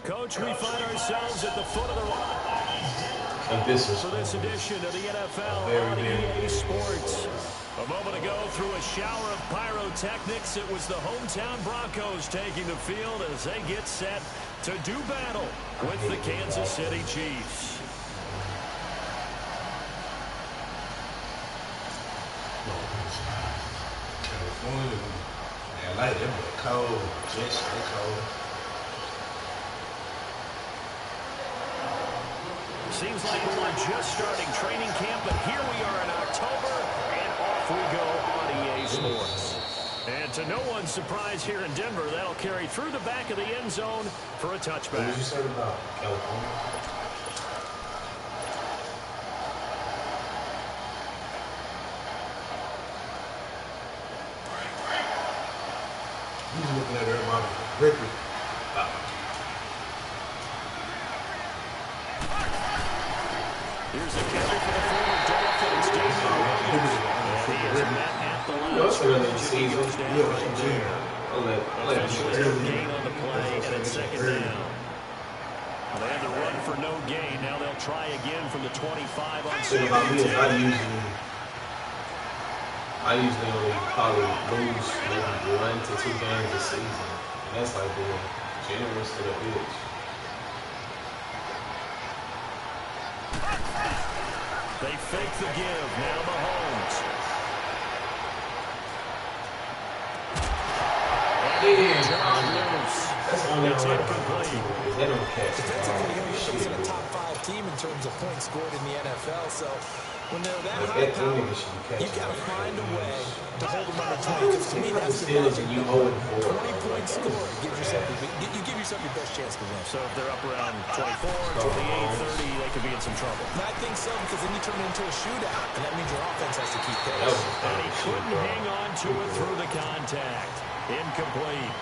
Coach, we find ourselves at the foot of the line for this edition of the NFL on EA Sports. A moment ago, through a shower of pyrotechnics, it was the hometown Broncos taking the field as they get set to do battle with the Kansas City Chiefs. I like them, but cold. Just so cold. Seems like we're just starting training camp, but here we are in October, and off we go on EA Sports. And to no one's surprise here in Denver, that'll carry through the back of the end zone for a touchback. What did you say about California? He's looking at everybody. Ricky. Here's the catcher for the former Dolphins, David Williams. And he is met at the line. Officials gain on the play, and it's second down. They had to run for no gain. Now they'll try again from the 25 on second down. I usually only probably lose maybe 1 to 2 games a season. And that's like being generous to the bitch. They fake the give. Now Mahomes. That's the only one they don't catch. Defensively, you're going to be in a top 5 team in terms of points scored in the NFL. So when they're that high power, you got to find a way to hold them under 20. Because to me, that's the magic. 20-point score. You give yourself your best chance to win. So if they're up around 24, 28, 30, they could be in some trouble. And I think so, because then you turn it into a shootout, and that means your offense has to keep pace. And he couldn't hang on to it through the contact. Incomplete.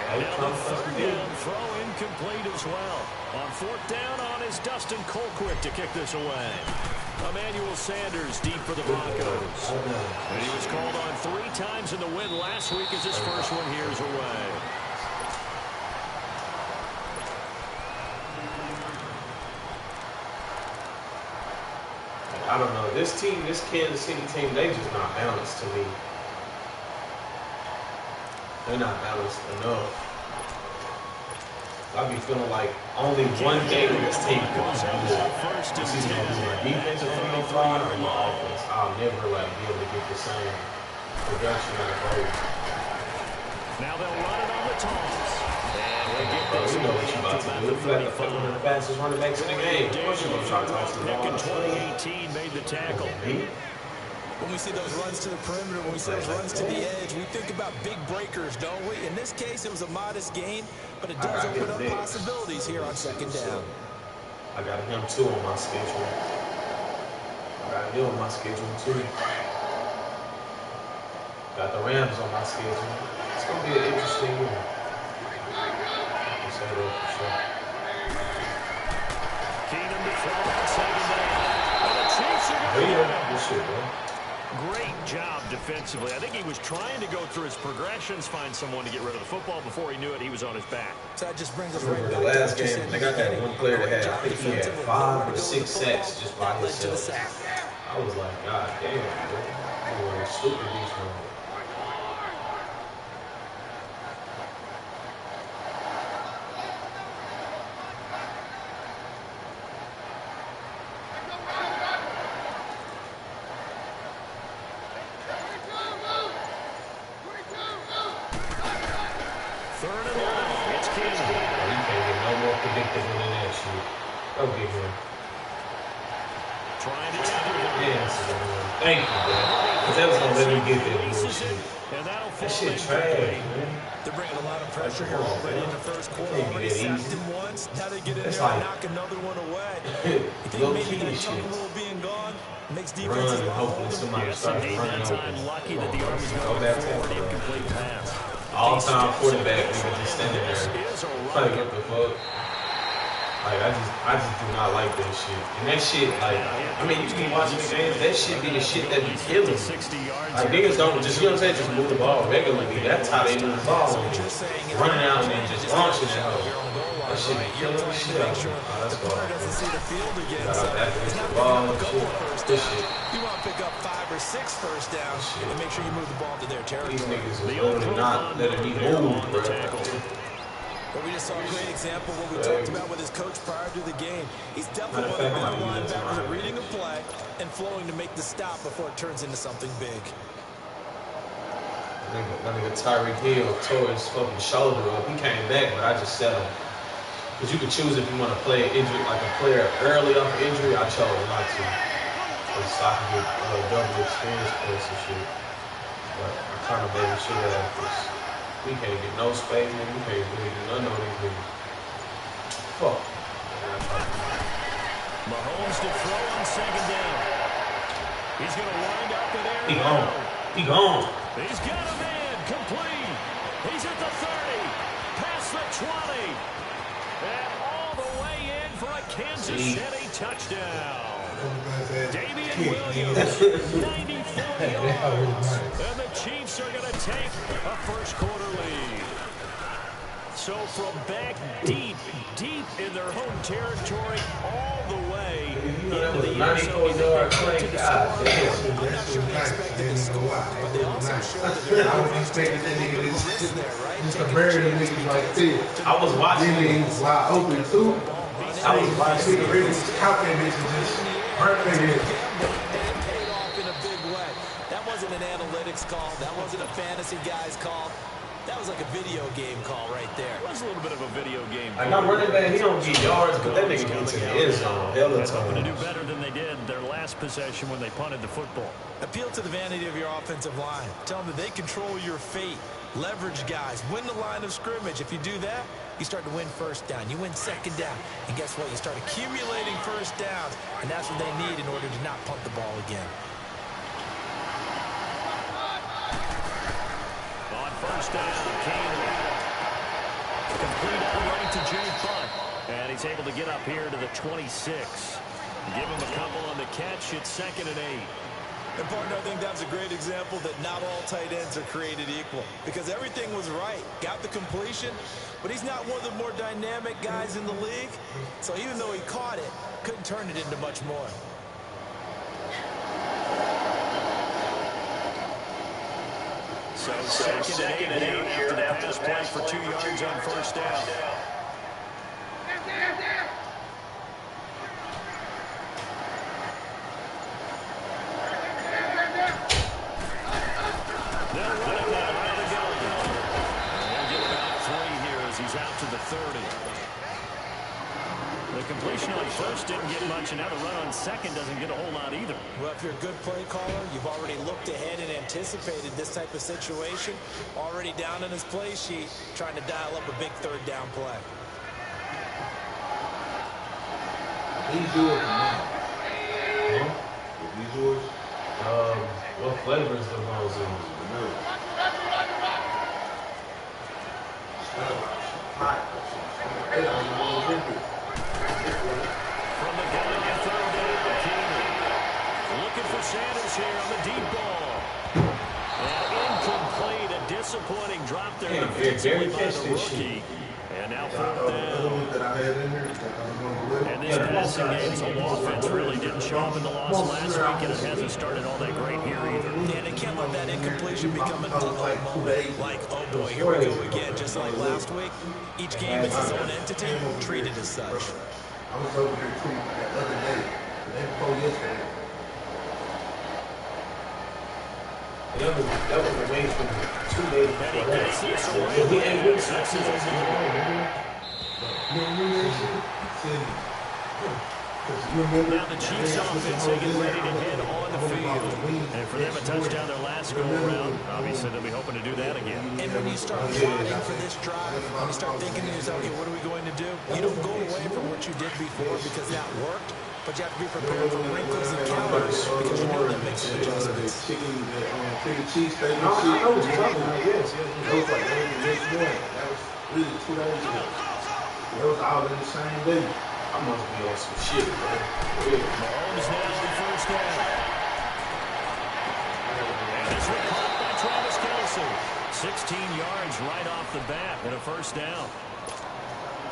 And now the third down throw incomplete as well. On fourth down on is Dustin Colquitt to kick this away. Emmanuel Sanders deep for the Broncos. And he was called on 3 times in the win last week as his first one here's away. I don't know. This team, this Kansas City team, they just not balanced to me. They're not balanced enough. I be feeling like only one game in this team can do it. This is going to be my defensive front line or my offense. I'll never like be able to get the same production out of both. Now they'll run it on the toss. And we get this you know what you're about to do. You feel like one of the fastest running backs in the game. Of course you're going to try to toss the ball. Pick in 2018 made the tackle. When we see those runs to the perimeter, when we see those runs to the edge, we think about big breakers, don't we? In this case, it was a modest gain, but it does open up possibilities here on second down. I got him too on my schedule. I got him on my schedule too. Got the Rams on my schedule. It's going to be an interesting year. I can say that for sure. Keenum to throw on second down. And the Chiefs are going to get it. Good shit, bro. Great job defensively. I think he was trying to go through his progressions, find someone to get rid of the football. Before he knew it, he was on his back. So that just brings us right back. The last game, I think I had one player that had, I think he had 5 or 6 sacks just by himself. I was like, God damn, bro. You were stupid these ones. Thank you, bro. Because that was going to let me get that bullshit. That shit trash, man. They're bringing a lot of pressure here already in the first quarter. Already sacked him once. Now they get in there and knock another one away. You think maybe that tunnel being gone makes defenses a lot harder? Somebody starts running open. Lucky that the Army's going forward, incomplete pass. All-time quarterback, we were just standing there. Like, what the fuck? Like I just do not like that shit. And that shit, like, I mean, you can watch the games. That shit be the shit that be killing me. Like niggas don't just, you know what I'm saying, just move the ball regularly. That's how they move the ball. Running out and then just launching it out. That shit be killing the shit out of me. Oh, that's all. That ball and shit. This shit. You want to pick up 5 or 6 first downs and make sure you move the ball to their territory. These niggas is literally not letting me move, bro. But we just saw a great example of what we talked about with his coach prior to the game. He's definitely one of the better linebackers at reading a play and flowing to make the stop before it turns into something big. That nigga Tyreek Hill tore his fucking shoulder up. He came back, but I just settled. Because you could choose if you want to play an injury, like a player early off the injury. I chose not to. So I can get double experience points and shit. But I'm trying to baby shit out of this. We can't get no space, man. We can't really do nothing on these niggas. Fuck. Mahomes to throw on second down. He's going to wind up in there. He gone. He gone. He's got a man complete. He's at the 30. Past the 20. And all the way in for a Kansas City touchdown. Damian Williams, 94 yards. And the Chiefs are going to take a first quarter lead. So from back deep in their home territory, all the way into the end zone. God damn. I was expecting that nigga to bury the niggas like this. I was watching Then he was wide open too. I was watching Nigga really count that bitch and just burn that bitch. Paid off in a big way. That wasn't an analytics call. That wasn't a fantasy guy's call. That was like a video game call right there. It was a little bit of a video game. Like I'm running back, he don't get yards, but that nigga gets to the end zone. Hell of They're going to do time. better than they did their last possession when they punted the football. Appeal to the vanity of your offensive line. Tell them that they control your fate. Leverage guys. Win the line of scrimmage. If you do that, you start to win first down. You win second down. And guess what? You start accumulating first downs. And that's what they need in order to not punt the ball again. On first down, Kane complete all the way to Jay Butt. And he's able to get up here to the 26. Give him a couple on the catch. It's 2nd and 8. And partner, I think that's a great example that not all tight ends are created equal. Because everything was right. Got the completion, but he's not one of the more dynamic guys in the league. So even though he caught it, couldn't turn it into much more. So 2nd and 8 after the pass play for 2 yards on first down. They'll run it now out of the gun. And they'll get about 3 here as he's out to the 30. The completion on first didn't get much, and now the run on second doesn't get a whole lot either. Well, if you're a good play caller, you've already looked ahead and anticipated this type of situation. Already down in his play sheet, trying to dial up a big third down play. These yours, man. Huh? These yours? What flavor is the ones in? From the gun on third down, Keeney. Looking for Sanders here on the deep ball. And incomplete, a disappointing drop there defensively by the rookie. And now fourth down. And this passing game's whole offense really didn't show up in the loss last week, and it hasn't started all that great here either. And they can't let that incompletion become a dull moment. Like, oh boy, here we go again, just like last week. Each game is its own entity, treated as such. I was over here too the other day, the day before yesterday. That was away from 2 days before that. We ain't with success. Now the Chiefs offense getting ready to head on the field. And for them, a touchdown their last go-around. Obviously, they'll be hoping to do that again. And when you start plotting for this drive, when you start thinking to yourself, okay, what are we going to do? You don't go away from what you did before because that worked, but you have to be prepared for wrinkles and counters because you know that makes some adjustments. Chicken cheese steak. I know what you're talking about, yes. That was like the next morning. That was really 2 days ago. That was all in the same day. I must be on some shit, bro. Really. Mahomes now on first down. And this one caught by Travis Kelce. 16 yards right off the bat and a first down.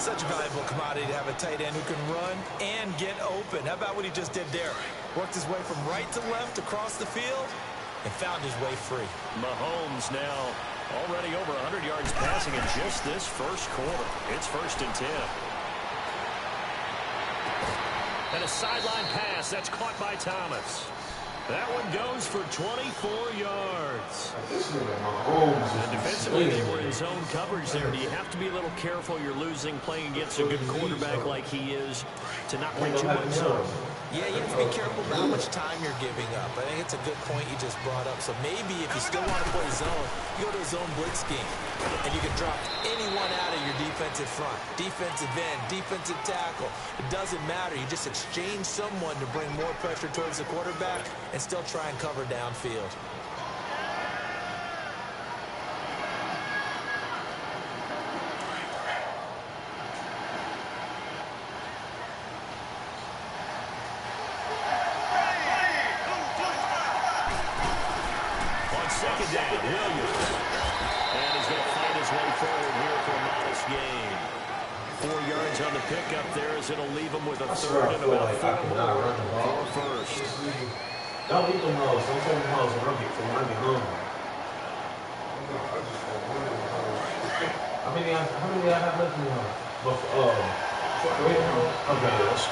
Such a valuable commodity to have a tight end who can run and get open. How about what he just did there? Worked his way from right to left across the field and found his way free. Mahomes now already over 100 yards passing in just this first quarter. It's 1st and 10. And a sideline pass that's caught by Thomas. That one goes for 24 yards. And defensively, they were in zone coverage there. Do you have to be a little careful? You're losing, playing against a good quarterback like he is, to not play too much zone. Yeah, you have to be careful about how much time you're giving up. I think it's a good point you just brought up. So maybe if you still want to play zone, you go to a zone blitz scheme. And you can drop anyone out of your defensive front. Defensive end, defensive tackle. It doesn't matter. You just exchange someone to bring more pressure towards the quarterback and still try and cover downfield. On second down, Williams. And he's going to fight his way forward here for a modest gain. 4 yards on the pickup there as it'll leave him with a third and about 4 more first. Don't eat them hoes. Don't take them hoes when I get hungry. How many I have left in the house? But okay, that's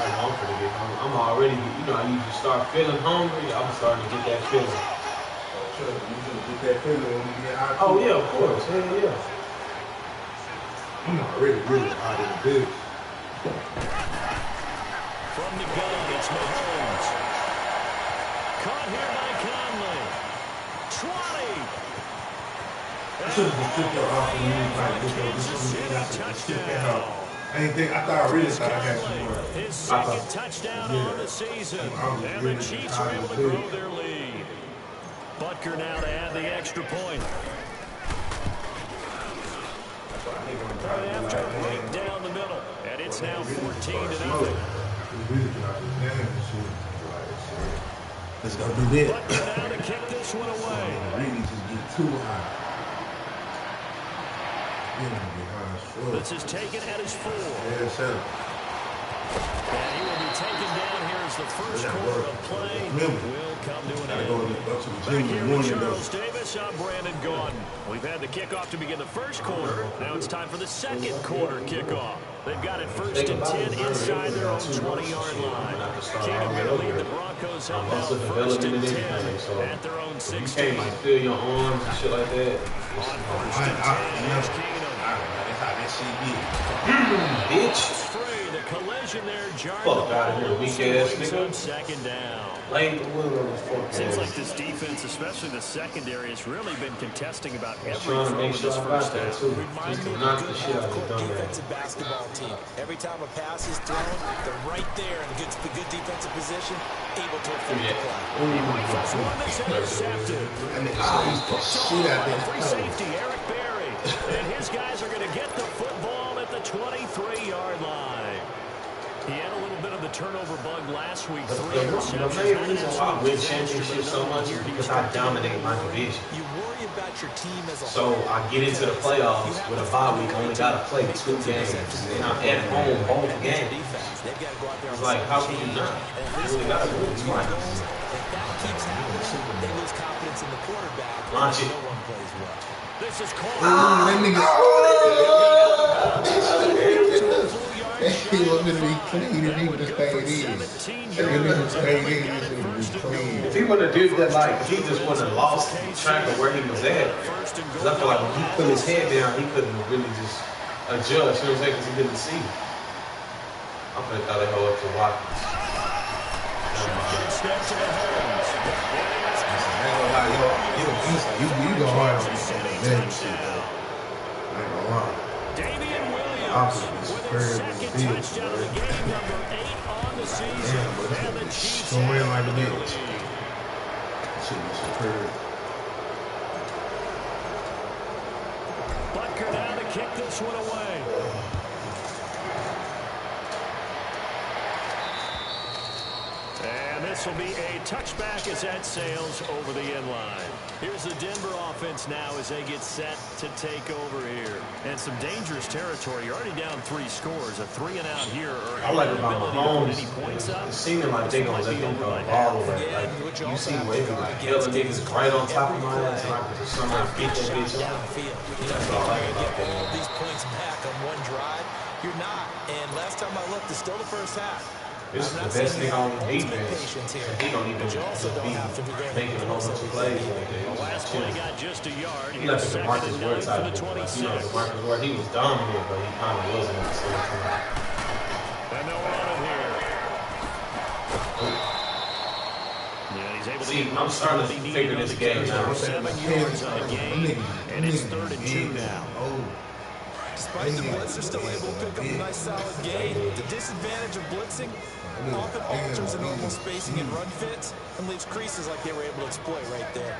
I'm gonna get hungry. I'm already, you know, you just start feeling hungry. I'm starting to get that feeling. You should get that feeling when you get hot. Oh yeah, of course. Hell yeah. I'm already really hot in the bed. From the gun, it's Mahomes. Caught here by Conley. 20. I should have just took that off and touchdown. I got some more. His second touchdown on the season. And the Chiefs are able to grow their lead. Butker now to add the extra point. Right after a break down the middle. And it's now 14-0. Let's go do that. Butker now to kick this one away. Really just get too high. This is taken at his 4. Yeah, sir. And he will be taken down here as the first quarter of play will come to an end. Back here with Charles Davis, I'm Brandon Gordon. We've had the kickoff to begin the first quarter. Now it's time for the second quarter kickoff. They've got it 1st and 10 inside their own 20-yard line. Keenum going to lead the Broncos up now 1st and 10 at their own 16. You can't like feel your arms and shit like that. On 1st and 10, here's Keenum. Bitch. The collision there jarred Fuck out of here, weak ass on nigga. second down. Lay the wheel on his fucking Seems ass. like this defense, especially the secondary, has really been contesting about every Trying to throw in make sure this I got first that half. too. Reminds Just me to of knock a the good shit out of the half-court dumb ass. defensive basketball team. Every time a pass is thrown, they're right there in the good defensive position, able to affect the play. First one that's intercepted. Free safety, Eric Berry. And his guys are going to get the football at the 23-yard line. He had a little bit of the turnover bug last week. The main reason why I win championships so much is because I dominate my division. You worry about your team as a So I get into the playoffs with a bye week. I only got to play 2 games. And I'm at home both games. It's like, how can you not? You really got to win twice. If that keeps happening, they lose confidence in the quarterback. Launch it. No one plays well. This is called. That nigga. He wasn't going to be clean if he would have stayed in. If he would have stayed in, he would have been clean. If he would have did that, like, if he just wouldn't have lost track of where he was at. Because I feel like when he put his head down, he couldn't really just adjust, you know what I'm saying? Because he didn't see. I could have thought they hold up to Watkins. You go hard on that shit, though. I ain't gonna lie. Damian Williams Offense with is his very second big, touchdown of the game, number 8 on the season. And the Chiefs Don't win like a have the bitch. lead. Shit was superb. Butker now to kick this one away. this will be a touchback as that sails over the end line. Here's the Denver offense now as they get set to take over here. And some dangerous territory. You're already down 3 scores. A 3-and-out here. I like about Mahomes. It seems like they're going to let them go all the way. Like, you see where they like hella niggas right on top of my ass, and I can just somehow beat that bitch up. That's all I like about that. All these points back on one drive. You're not. And last time I looked, it's still the first half. This is the best nigga on defense. He don't even just be making a whole bunch of plays like that. Last play got just a yard. He left the Marcus Ward type of thing. Like, you know, the Marcus Ward, he was dominant, but he kind of wasn't at the same time. And they'll run him here. Yeah, he's able to see, I'm starting to figure this game out. 7 yards on a game, and it's 3rd and 2 now. Despite the blitz, they're still able to pick up a nice solid gain. The disadvantage of blitzing often alters the normal spacing and run fits and leaves creases like they were able to exploit right there.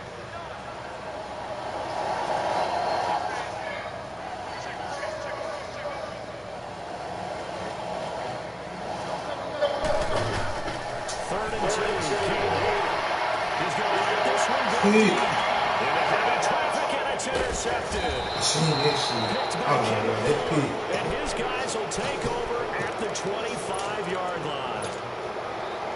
Third and 2. He's going to let this one go. In a heavy traffic, and it's intercepted. And his guys will take over at the 25-yard line.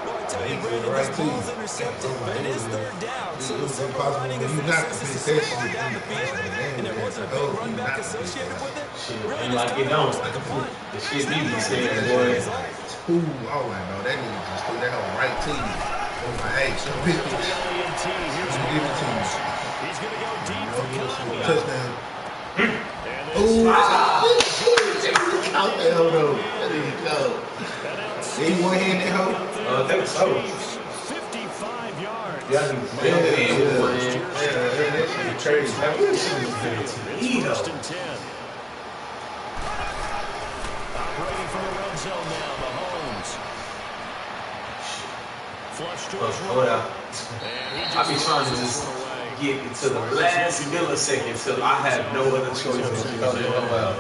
Well, I tell you, Brandon, this ball's intercepted, but it is 3rd down. So the silver lining is that this is so far down the field, and there wasn't a big run back associated with it. Really, like it don't. like a punt. The shit be saying, boy. Ooh, oh my God, that nigga just threw that whole right to you. Oh my, hey, so give it to you. He's going to go deep for Conway. Touchdown. Ooh, out that hoe though. There you go. Any one hand that hoe? I think so. 55 yards. Yeah, that shit crazy. That shit was 1st and 10. Operating from the red zone now, Mahomes. Flush to his right. I be trying to just get to the last millisecond till I have no other choice than to go well.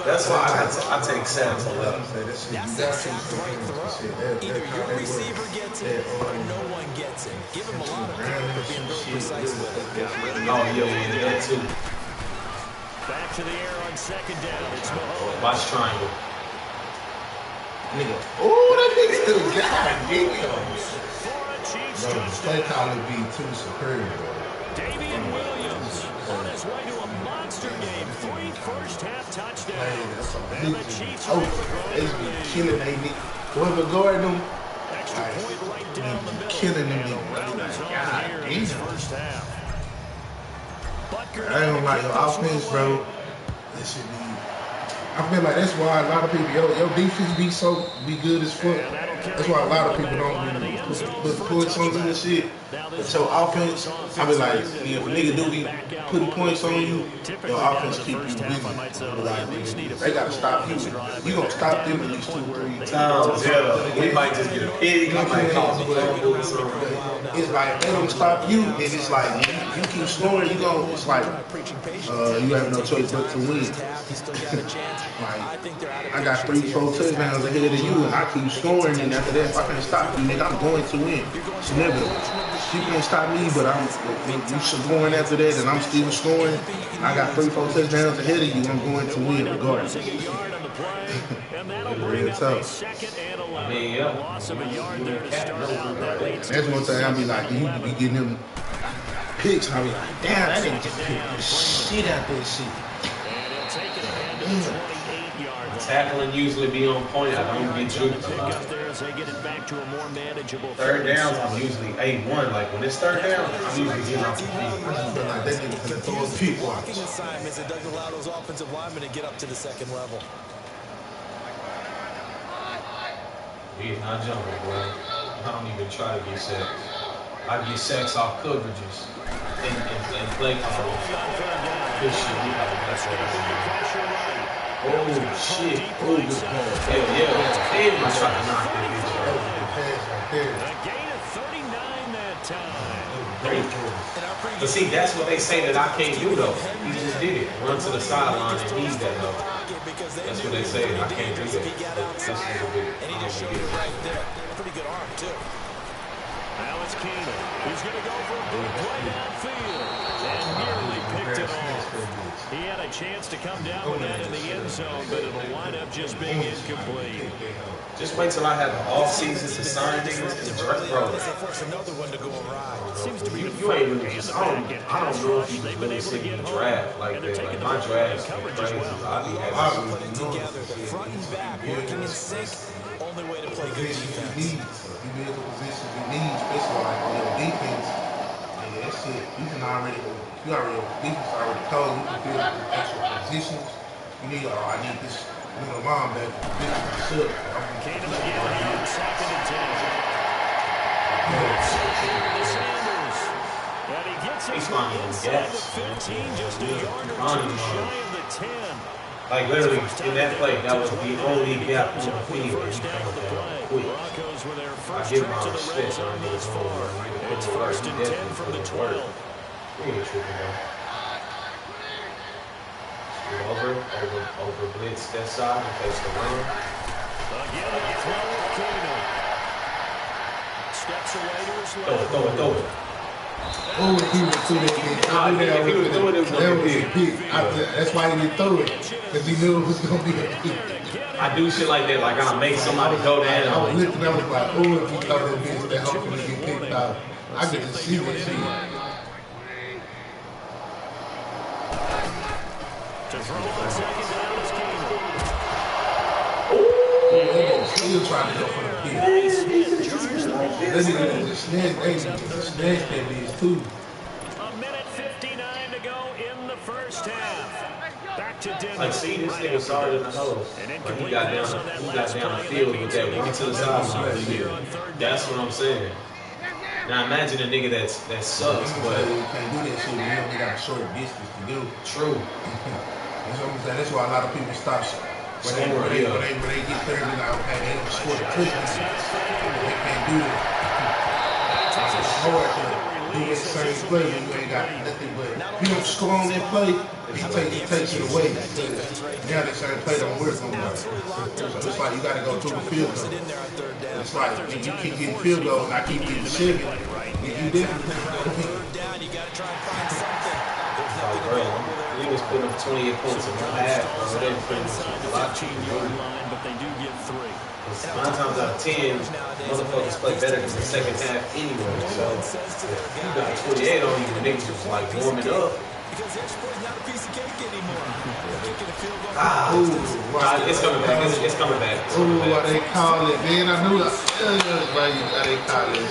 That's why I take sacks a lot. That's the exact right throw. Either your receiver gets it or no one gets it. Give him a lot of credit for being very precise with it. Oh, yeah, that too. Back to the air on 2nd down. It's Mahomes. Watch triangle. Nigga, oh, that nigga still got it. For a Chiefs Bro, the play touchdown. call would be too superior, bro. Davian Williams on his way to a monster game. 3 first-half touchdowns. And the Chiefs are able to grow They their be lead. killing they nigga. Whoever guarding them, Extra point right down the middle. killing them And the niggas. Ravens on God here in this damn. first half. Butker I don't like your offense, bro. That should be. I feel like that's why a lot of people, your defense be good as fuck. That's why a lot of people don't really put points on you and shit. But your offense, I be like, if a nigga do be putting points on you, your offense keep you busy. Like, they gotta stop you. You gonna stop them at least 2 or 3 times. We might just get a pig. I might cause a fumble or something. It's like if they don't stop you, and it's like you keep scoring, you go. It's like you have no choice but to win. Like I got 3-4 touchdowns ahead of you, and I keep scoring. And after that, if I can't stop you, nigga, I'm going to win. It's inevitable. You can't stop me, but you scoring after that, and I'm still scoring. I got 3-4 touchdowns ahead of you. I'm going to win regardless. Real tough. I mean, yeah. That's one thing I be like, you be getting them picks. I be like, damn, that nigga just picked the shit out that shit. Tackling usually be on point. I don't get juked a lot. 3rd downs, I'm usually A1. Like when it's 3rd down, I'm usually getting off the field. I just feel like that nigga finna throw his feet watch. Assignments that doesn't allow those offensive linemen to get up to the 2nd level. He's not jumping, bro. I don't even try to get sacks. I get sacks off coverages and play calls. Good shit. We got the best way. Oh, shit. Oh, good pass. Yeah. And I tried to knock that bitch That was a out. good pass right there. A gain of 39 that time. Very cool. But see, that's what they say that I can't do, though. He just did it. Run to the sideline and he's that, though. That's what they say. I can't do that. That's a little bit. And he just showed it right there. Pretty good arm, too. it's Keenan. He's going to go for a big play downfield. And nearly picked it off. He had a chance to come down with that in the end zone, but it'll wind up just being incomplete. Just wait till I have an off season to sign niggas and draft, bro. Another one to go awry. Seems to be You ain't really just, I don't know if you can really see me draft like that. Like my draft is crazy. I be having together, the front and back working in sync. Only way to play good defense. You be in the positions you need, especially like on your defense. And that's it. You already defense already told you can feel the actual positions. You need, I need this little linebacker. This is the sub. Keenan again, second and 10. And he gets it inside the 15, just a yard or two shy of the 10. Like literally in that play, that was the only gap on the field. First down of the play. Broncos with their first I give trip my to the red respect. zone thus far. It's first and 10 from the 12. We ain't tripping though. Over blitz that side and face the run. Again, the throw of Keenan. Steps away to his left. Throw it. Oh, he would throw that bitch. If he would throw it, it was that gonna was be a pick. That's why he didn't throw it, because he knew it was going to be a pick. I do shit like that, like I make somebody go down. I was looking, I was like, oh, if he throw that bitch, that hopefully get picked out. I could just see that shit. To throw on second down is Keenan. Yeah, still trying to go for the pick. This nigga just snatched that bitch too. A minute 59 to go in the first half. Back to Denver. Like, see, this nigga started in the hole. Like, he got down the field with that one to the sideline. That's what I'm saying. Now imagine a nigga that sucks, but you can't do that shit. You only got a short distance to do. True. That's what I'm saying. That's why a lot of people stop. When they get there, they're like, okay, they don't score the touchdown. They can't do that. It's hard to do that same play when you ain't got nothing but. If you don't score on that play, it takes it away. Now that same play don't work no more. So it's like you got to go through the field goal. It's like if you keep getting field goals and I keep getting 7, you definitely. Niggas putting up 28 points in one half, so they're putting a lot cheaper. But they do get 3. 9 times out of 10, motherfuckers play better in the second half anyway. So if you got 28 on you, the niggas was like warming up. Because extra point is not a piece of cake anymore. It's coming back. It's coming back. Ooh, what they call it, man. I knew it. How they call it.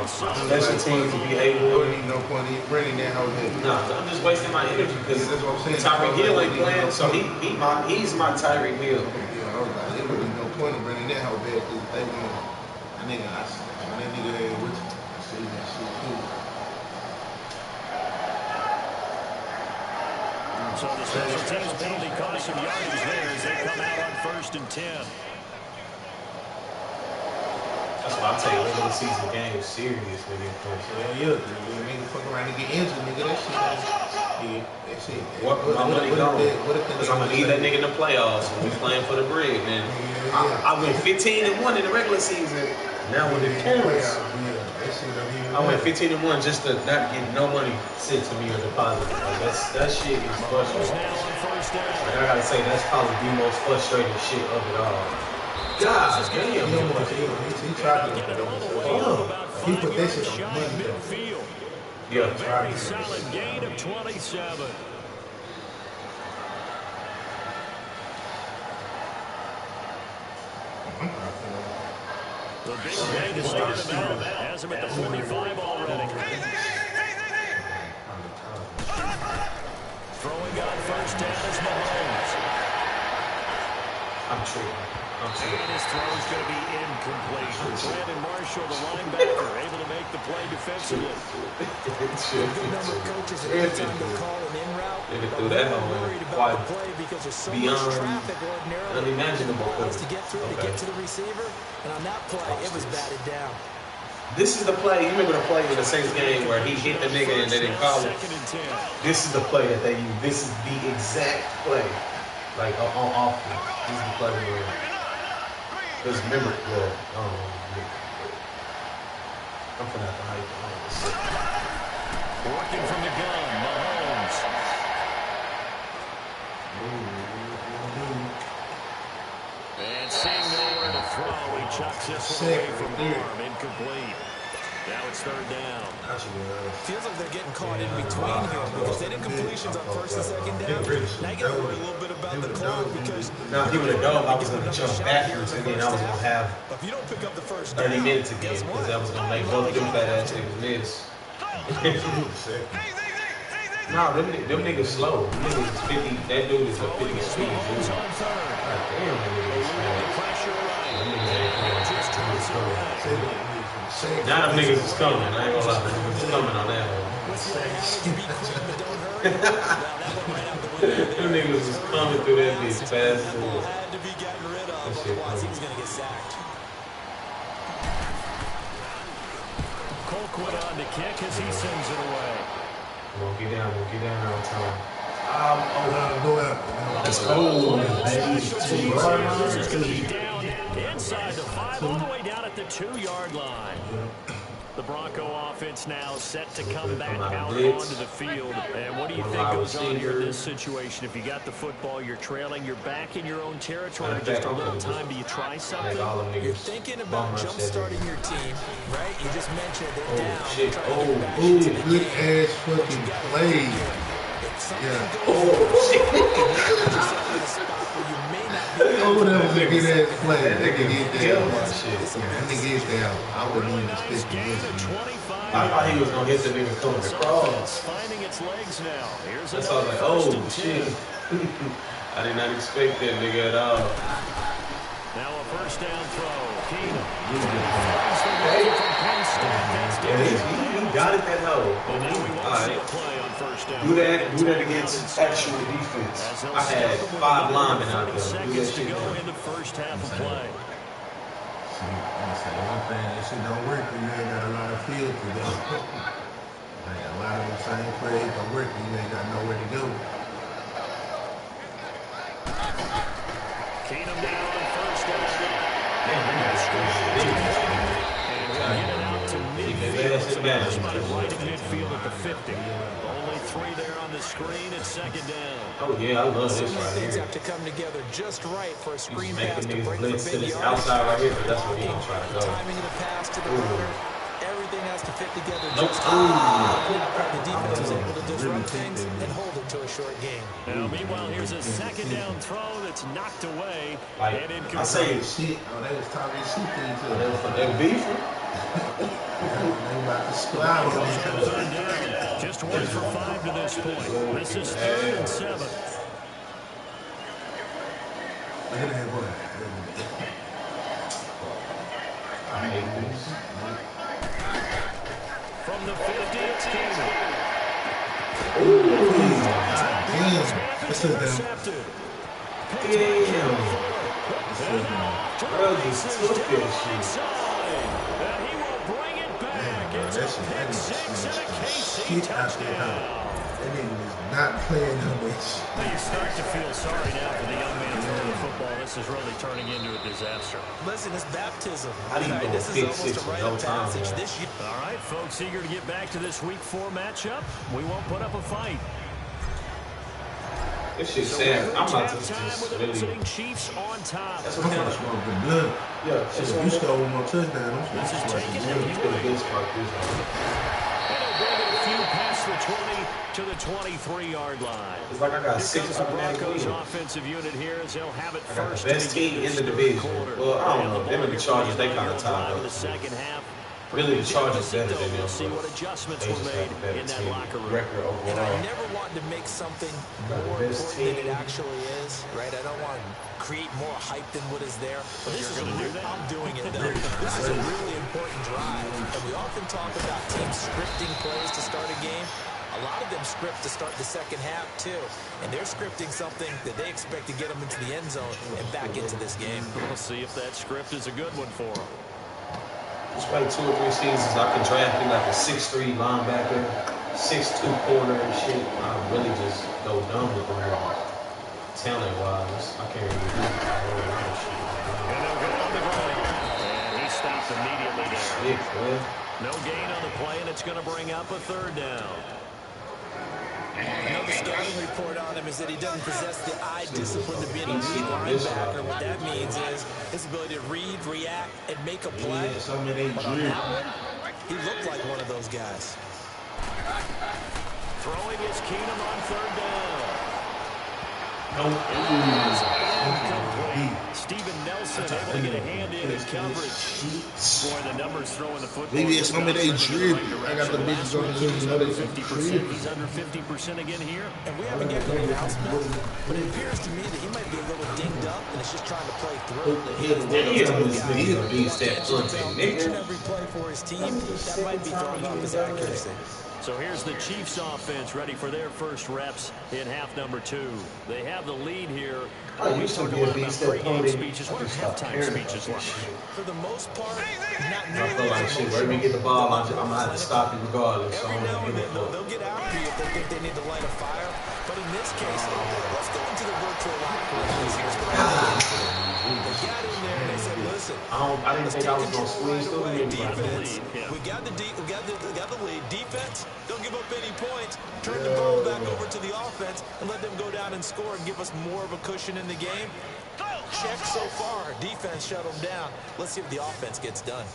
Special teams to be able to. No point in bringing that whole head. No, I'm just wasting my energy because that's what I'm saying. Tyreek Hill ain't playing, so he's my Tyreek Hill. Yeah, I was like, there would be no point in bringing that whole back because they won. That nigga there with you. I see that shit too. So the special teams penalty cost some yardage there as they come out on first and 10. That's why I take regular season games serious, nigga. Yeah, nigga fuck around and get injured, nigga. That shit. What my money gone? Because I'm gonna need that nigga in the playoffs when we playing for the bread, man. I went 15-1 in the regular season. Now when it counts, I went 15-1 just to not get no money sent to me or deposited. Like that shit is frustrating. Like I gotta say, that's probably the most frustrating shit of it all. God damn, he tried to he put that shit on money though. Yeah. Very solid gain of 27. The big play to start him out. Has him at the 45 already. Throwing on first down is Mahomes. I'm tripping. And his throw is going to be incomplete. Brandon Marshall, the linebacker, able to make the play defensively. Nigga threw that home quite beyond unimaginable. To get through, to get to the receiver, and on that play, it was batted down. This is the play. You remember the play in the Saints game where he hit the nigga and they didn't call it? This is the play that they use. This is the exact play. Like on offense. This is the play we're in. Because remember, forgot the height. Working from the gun, Mahomes. And seeing nowhere to throw, he chucks this one away from arm, incomplete. Now it's third down. Feels like they're getting caught in between here because they did completions on first and second down. Now you got to worry a little bit about the clock because now if he would have dove, I was going to jump backwards and then I was going to have if you don't pick up the first 30 minutes again because that was going to make both them fat ass niggas miss. No, them niggas slow. Them niggas is 50. That dude is a 50 speed dude. God damn, that nigga is slow. Them niggas ain't coming. Now them niggas is coming. I ain't gonna lie. Them niggas is coming on that one. Them niggas is coming through that bitch fast as hell. That shit funny. Colquitt on the kick as he sends it away. We'll get down on time. Let's go, This is going to be down inside the 5, all the way down at the 2-yard line. The Bronco offense now set to come back out onto the field. And what do you think goes on here in this situation? If you got the football, you're trailing, you're back in your own territory, just a little time. Do you try something? You're thinking about jump-starting your team, right? You just mentioned they're down. Shit. Good ass fucking play. Yeah. That was a good ass play. They can get there. They can get there. I wouldn't even expect to miss him. I thought he was going to hit the nigga coming across. Finding its legs now. Here's that's all I was like, oh, shit. I did not expect that nigga at all. Now a first down throw. Keenum. He got it that hole. All right. Do that against actual defense. I had 5 linemen out there. Do that shit now. In the first half of play. See, one thing, that shit don't work when you ain't got a lot of field to go. Like a lot of the same plays don't work when you ain't got nowhere to go. Keenum down on first down. And we'll get it out to midfield. Right in midfield at the 50. Only 3 there on the screen at second down. Oh yeah, I love this right Things here. have to come together just right for a screen pass to Making break these blitz for to big this yards. outside right here, but that's what he's trying to go. Timing of the pass to the runner. Everything has to fit together Nope. just right. The defense is able to disrupt things and hold it to a short game. Now, meanwhile, here's a second down throw that's knocked away. Like, and I say shit. Oh, they was talking shit to each other. They beefing. They about to squabble on each other. Third down. Just 1 for 5 to this point. This is 3rd and 7. Look at that boy. I hate this. From the 50, it's Keenum. Damn. This is Intercepted. Damn. Bro, just took that shit. And he will bring it back. It's a pick 6 and a KC touchdown. That nigga is not playing no much. You start to feel sorry now for the young man throwing the football. This is really turning into a disaster. Listen, it's baptism. How do you go This is pick almost 6 a in rite no of time, passage man? this year. All right, folks, eager to get back to this Week 4 matchup. We won't put up a fight. This shit sad. I'm about to just really. Chiefs on top. That's I'm what gonna kind smoke the blood. Yeah, Shit, if you score one more touchdown, I'm This is taken It's gonna be smart this one. And he'll bring it a few past the 20 to the 23-yard line. It's like I got 6 The automatic Broncos wins. offensive unit here as they'll have it I got first. the best team in the division. Well, I don't know. Them and the Chargers, they kind of tied up. The second half. Really, the Chargers better than them. We'll see what adjustments They were just made have a better in that team locker room. record And I overall. never want to make something Got the more best important than it team. actually is, right? I don't want to create more hype than what is there. But this is I'm doing it though. This is a really important drive. And we often talk about teams scripting plays to start a game. A lot of them script to start the second half too. And they're scripting something that they expect to get them into the end zone and back into this game. We'll see if that script is a good one for them. Just like 2 or 3 seasons, I could draft him like a 6'3" linebacker, 6'2" corner and shit. I really just go dumb with them. Talent-wise, I can't really do a whole lot of shit. And they'll go on the ground. And he stopped immediately there. Shit, man. No gain on the play, and it's going to bring up a third down. The scouting report on him is that he doesn't possess the eye discipline to be an elite linebacker. What that means is his ability to read, react, and make a play. But on that one, he looked like one of those guys. Throwing is Keenum on third down. Stephen Nelson able to get a hand in his coverage. Boy, the numbers throwing the football. Maybe it's some of they drip. I got the bitches on the He's under 50%. He's under 50% again here. And we haven't gotten an announcement, but it appears to me that he might be a little dinged up and is just trying to play through. Each and every play for his team, that might be throwing off his accuracy. So here's the Chiefs offense ready for their first reps in half number 2. They have the lead here. We talked a lot about pregame speeches. What are halftime speeches like? For the most part, not I feel like shit, wherever you get the ball, I'm going to have to stop you regardless. So every now and then, they'll get after you if they think they need to light a fire. But in this case, let's go into the virtual locker room. Here's what I think. They got in there and they said, listen, I didn't think I was going to squeeze through the defense. We got the lead. Defense, don't give up any points. Turn the ball back over to the offense and let them go down and score and give us more of a cushion in the game. Check so far. Defense shut them down. Let's see if the offense gets done.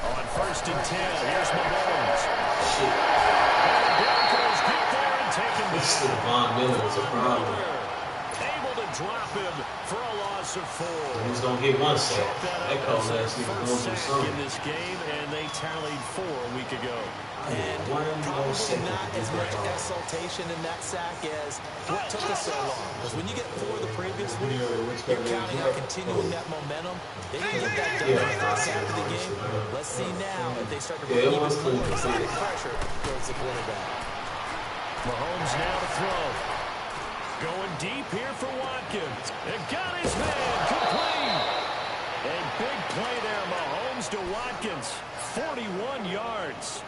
On 1st and 10, here's Mahomes. Shit. And the Broncos get there and take him down. Von Miller was a problem. Able to drop him for a loss of 4. He's going to get one sack. That called last week going First to do sack something. in this game, and they tallied 4 a week ago. And probably not as much exultation in that sack as what took us so long. Because when you get 4 the previous week, you're counting on continuing that momentum. They didn't get that done in the first half of the game. Let's see now if they start to bring even more excited pressure towards the quarterback. Mahomes now to throw. Going deep here for Watkins. And got his man complete. A big play there, Mahomes to Watkins. 41 yards.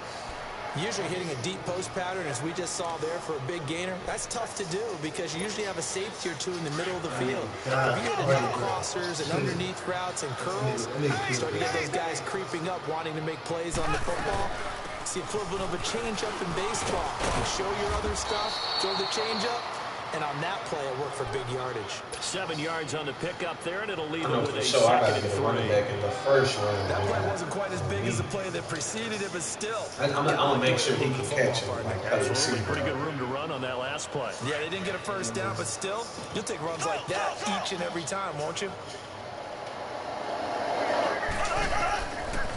Usually hitting a deep post pattern, as we just saw there, for a big gainer, that's tough to do because you usually have a safety or 2 in the middle of the field. If you hit enough crossers and underneath routes and curls, you start to get those guys creeping up, wanting to make plays on the football. It's the equivalent of a changeup in baseball. You show your other stuff, throw the changeup, and on that play, it worked for big yardage. 7 yards on the pickup there, and it'll leave him with a I got to second get a and running 3. back in the first round. That play wasn't quite as big as the play that preceded it, but still. I'm going to make sure he can catch him. Absolutely, pretty good room to run on that last play. Yeah, they didn't get a first down, but still, you'll take runs like that each and every time, won't you?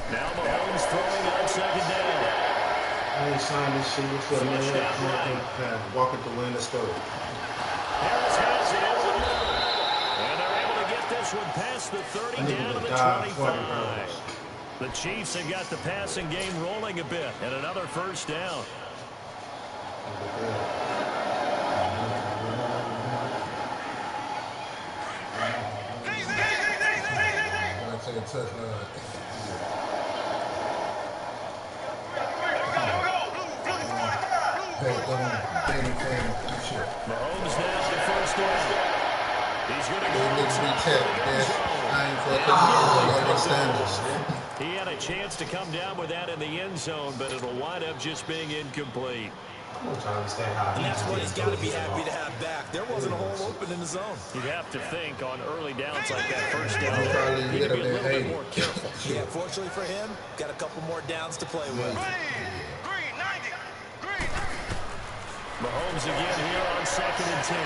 Now Mahomes throwing on second down. I ain't signed this shit. What's up, man? Walk at the wind. Let's go. Harris has it over the middle. And they're able to get this one past the 30 down to the 25. The Chiefs have got the passing game rolling a bit. And another first down. Mahomes now on first down. He's going to go He had a chance to come down with that in the end zone, but it'll wind up just being incomplete. I'm trying to understand how And that's what he's got to be happy to have back. There wasn't a hole open in the zone. You'd have to think on early downs like that first down, he'd be a little bit more careful. Yeah, fortunately for him, got a couple more downs to play with. Mahomes again here on 2nd and 10.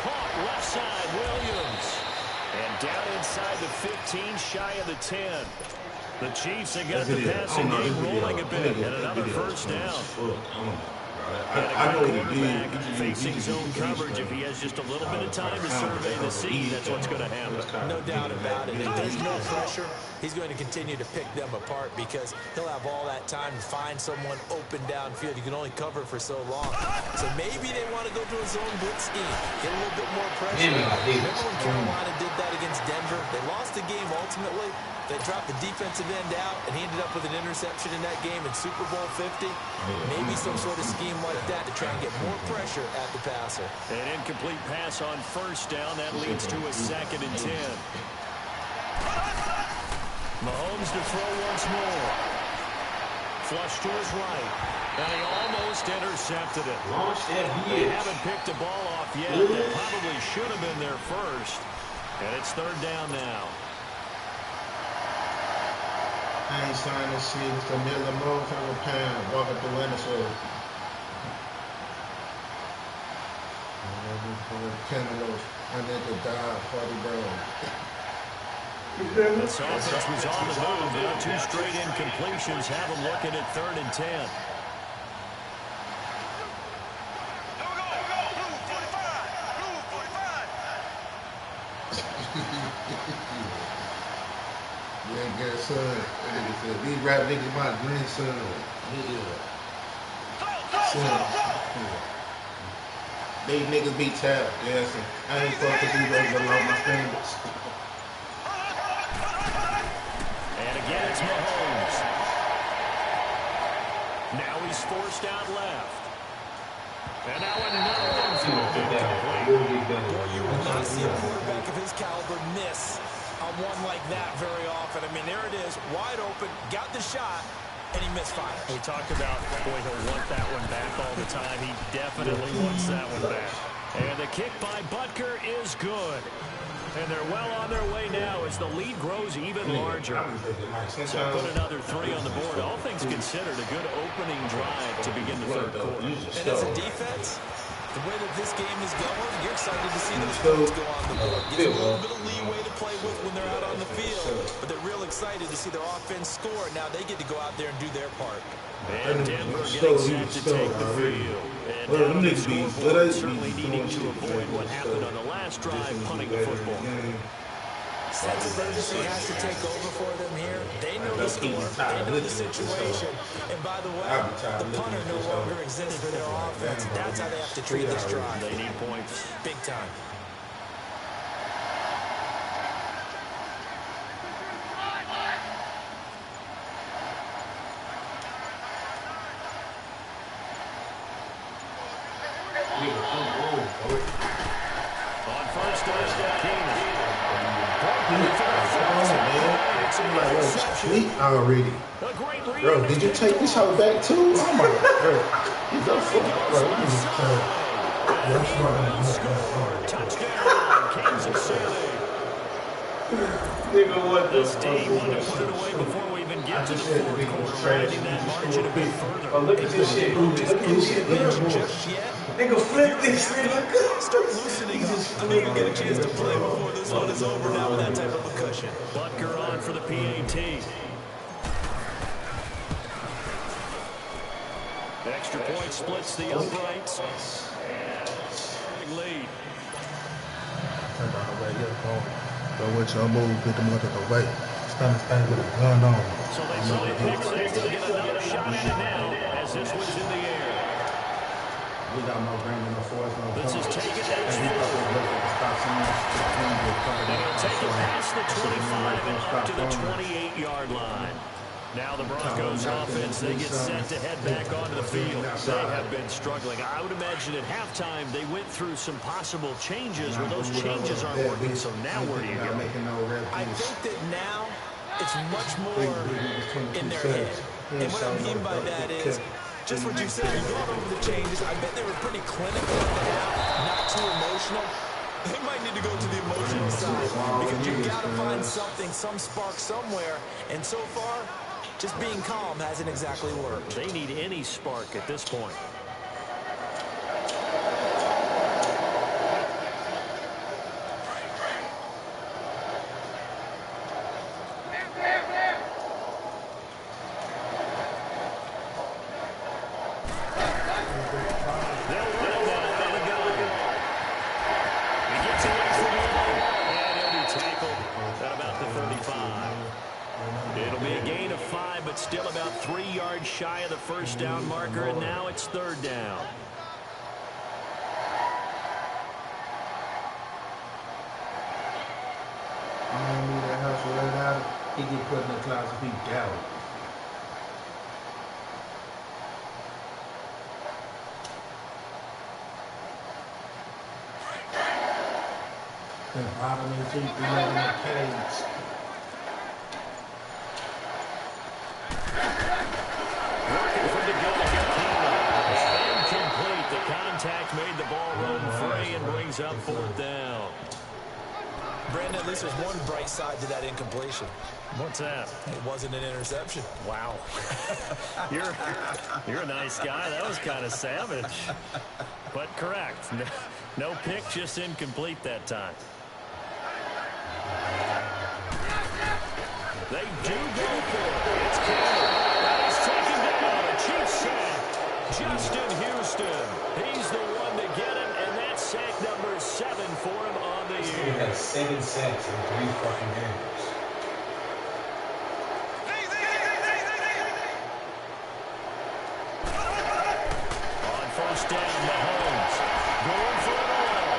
Caught left side, Williams. And down inside the 15, shy of the 10. The Chiefs have got the passing game rolling a bit, and another first down. I know what he did. Facing zone coverage, if he has just a little bit of time to survey the scene, that's what's going to happen. No doubt about it. If there's no pressure, he's going to continue to pick them apart because he'll have all that time to find someone open downfield. You can only cover for so long. So maybe they want to go to a zone blitz scheme, get a little bit more pressure. Remember when Carolina did that against Denver? They lost the game ultimately. They dropped the defensive end out, and he ended up with an interception in that game in Super Bowl 50. Maybe some sort of scheme like that to try and get more pressure at the passer. An incomplete pass on first down. That leads to a 2nd and 10. Mahomes to throw once more. Flush to his right. And he almost intercepted it. Launch that They bitch. haven't picked a ball off yet. That probably should have been there first. And it's third down now. I ain't signed this shit. It's a million motherfucking pound. Walking through Venezuela. Cantaloupe. I need to die. Party Brown. This offense was on the move. Now 2 straight incompletions have them looking at 3rd and 10. Yeah, good son. That nigga said, these rap niggas my grandson. Yeah. Son. These niggas be tapped. Yeah, son. I ain't supposed to do that below my standards. And again, it's Mahomes. Now he's forced out left. And now another one through incomplete. Boy, you will not see a quarterback of his caliber miss on one like that very often. I mean, there it is, wide open, got the shot, and he misfired. We talk about, boy, he'll want that one back all the time. He definitely wants that one back. And the kick by Butker is good. And they're well on their way now as the lead grows even larger. So put another 3 on the board. All things considered, a good opening drive to begin the 3rd quarter. And as a defense, the way that this game is going, you're excited to see those points go on the board. Gives them a little bit of leeway to play with when they're out on the field, but they're real excited to see their offense score. Now they get to go out there and do their part. And Denver getting set to take the field. And down on the scoreboard, certainly needing to avoid what happened on the last drive, punting the football. Sense of urgency has to take over for them here. They know the score, they know the situation. And by the way, the punter no longer exists for their offense. That's how they have to treat this drive. They need points. Big time. On first down, Keenan. Sleep already. Bro, did you take this hoe back too? Oh my god. He's up for it. Touchdown, Kansas City. Nigga, what the This team wanted to put it away before we even get to the 4th quarter, winding that margin a bit further. Oh, look at this shit. Look at this shit. Nigga, flip this nigga. Start loosening up. I think you'll get a chance to play before this one is over now with that type of a cushion. Butker on for the PAT. Extra point splits the uprights. Lead. Go with your move, get them out of the way. Stand with a gun on. So they play pick 6. They'll get another shot at it now as this one's in the air. We got no green in the fourth. This is taken to his 4. And he'll take it past the 25 and up to the 28-yard line. Now the Broncos offense, they get set to head back onto the field. They have been struggling. I would imagine at halftime they went through some possible changes where those changes aren't working. So now where do you go? I think that now it's much more in their head. And what I mean by that is just what you said. You brought over the changes. I bet they were pretty clinical at the half, not too emotional. They might need to go to the emotional side because you've got to find something, some spark somewhere. And so far, just being calm hasn't exactly worked. They need any spark at this point. Still about 3 yards shy of the first down marker, and now it's 3rd down. I don't need that house right out. He get put in the closet, he doubt. The bottom and 2 3 in the cage. Working from the gun here, Keenum. Incomplete. The contact made the ball run free and brings up 4th down. Brandon, at least there's one bright side to that incompletion. What's that? It wasn't an interception. Wow. You're a nice guy. That was kind of savage. But correct. No pick, just incomplete that time. They do go for it. It's Keenum. And he's taken down. A cheap sack. Justin Houston. He's the one to get him, and that's sack number 7 for him on the year. He had 7 sacks in 3 fucking games. On 1st down, Mahomes going for it all.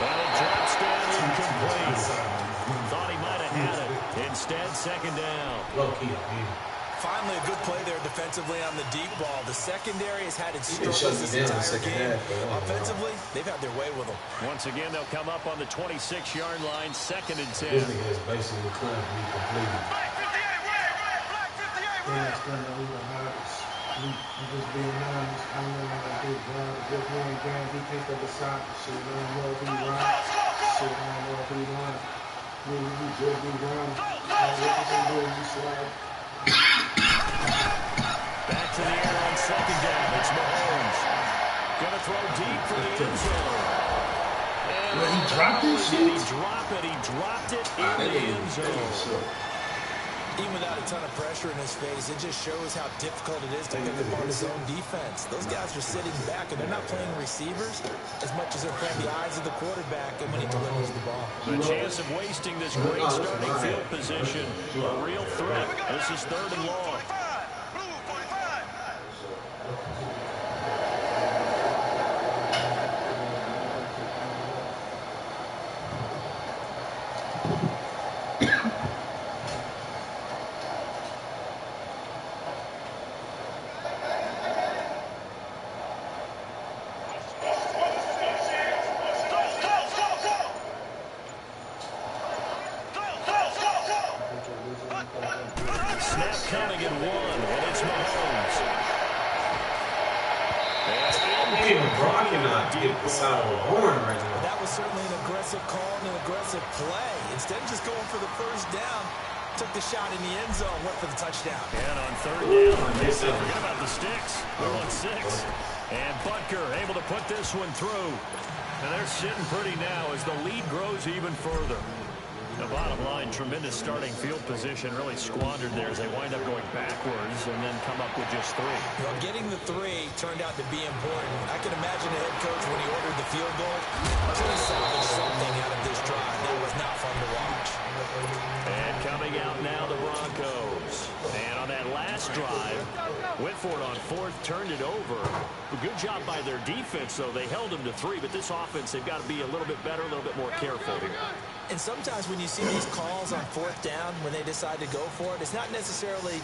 And it drops down incomplete. Thought he might have had it. Instead, 2nd down. Low key, Finally, a good play there defensively on the deep ball. The secondary has had its He can struggles shut this me down in the entire second game. half. Offensively, they've had their way with them. Once again, they'll come up on the 26-yard line, 2nd and 10. This nigga is basically trying to be completed. Yeah, it's gonna be the hardest. I'm just being honest. I'm not a big guy. Just one game, he picked up the side. Shit, I don't know if he right. Shit, I don't know if he right. We just be wrong. You slide. Back to the air on 2nd down. It's Mahomes. Gonna throw deep for the end zone. Well, he dropped this shit? Did he drop it? He dropped it in the end zone. Even without a ton of pressure in his face, it just shows how difficult it is to pick apart his own defense. Those guys are sitting back, and they're not playing receivers as much as they're playing the eyes of the quarterback and when he delivers the ball. The chance of wasting this great starting field position, a real threat. This is 3rd and long. Snap coming at 1, and it's Mahomes. I cannot get beside a horn right now. That was certainly an aggressive call and an aggressive play. Instead of just going for the 1st down, took the shot in the end zone, went for the touchdown. And on 3rd down, they say forget about the sticks. We're on 6. And Butker able to put this one through. And they're sitting pretty now as the lead grows even further. The bottom line, tremendous starting field position, really squandered there as they wind up going backwards and then come up with just 3. Well, getting the 3 turned out to be important. I can imagine the head coach when he ordered the field goal, trying to salvage something out of this drive. That was not fun to watch. And coming out now, the Broncos. And on that last drive, Whitford on 4th turned it over. A good job by their defense, though. They held them to 3, but this offense, they've got to be a little bit better, a little bit more careful here. And sometimes when you see these calls on 4th down, when they decide to go for it, it's not necessarily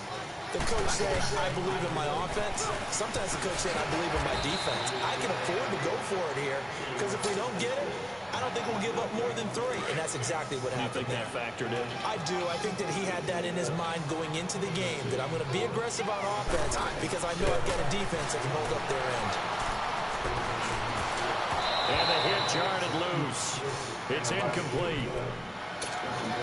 the coach saying, I believe in my offense. Sometimes the coach saying, I believe in my defense. I can afford to go for it here because if we don't get it, I don't think we'll give up more than 3. And that's exactly what happened. You think that factored in? I do. I think that he had that in his mind going into the game, that I'm going to be aggressive on offense because I know I've got a defense that can hold up their end. And the hit jarred it loose. It's incomplete.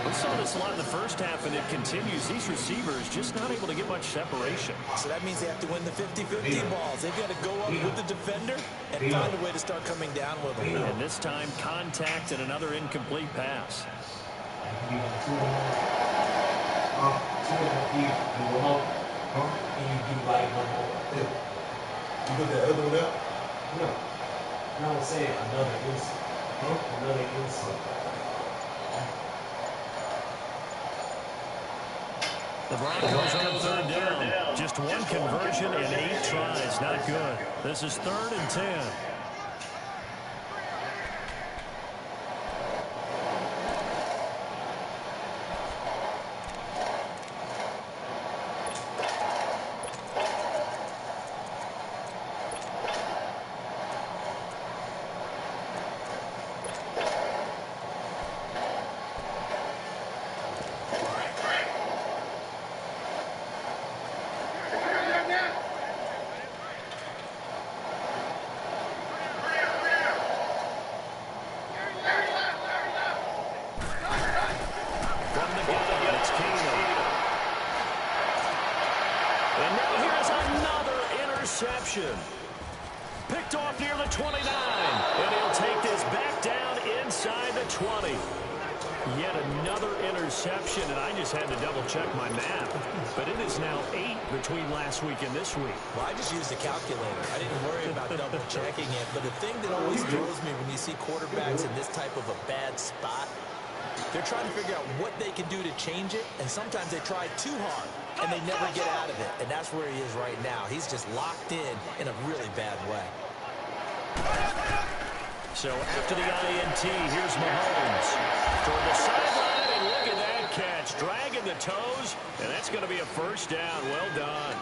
We saw this a lot in the first half, and it continues. These receivers just not able to get much separation. So that means they have to win the 50-50 balls. They've got to go up with the defender and find a way to start coming down with them. And this time, contact and another incomplete pass. You put that other one up? No. No, I'm saying another insult. Another insult. The Broncos on 3rd down. Just 1 conversion and 8 tries. Not good. This is 3rd and 10. From the gun, it's Keenum. And now here's another interception. Picked off near the 29. And he'll take this back down inside the 20. Yet another interception, and I just had to double-check my math. But it is now 8 between last week and this week. Well, I just used a calculator. I didn't worry about double-checking it. But the thing that always throws me when you see quarterbacks in this type of a bad spot, they're trying to figure out what they can do to change it, and sometimes they try too hard, and they never get out of it. And that's where he is right now. He's just locked in a really bad way. So after the INT, here's Mahomes. Toward the sideline, and look at that catch. Dragging the toes, and that's going to be a first down. Well done.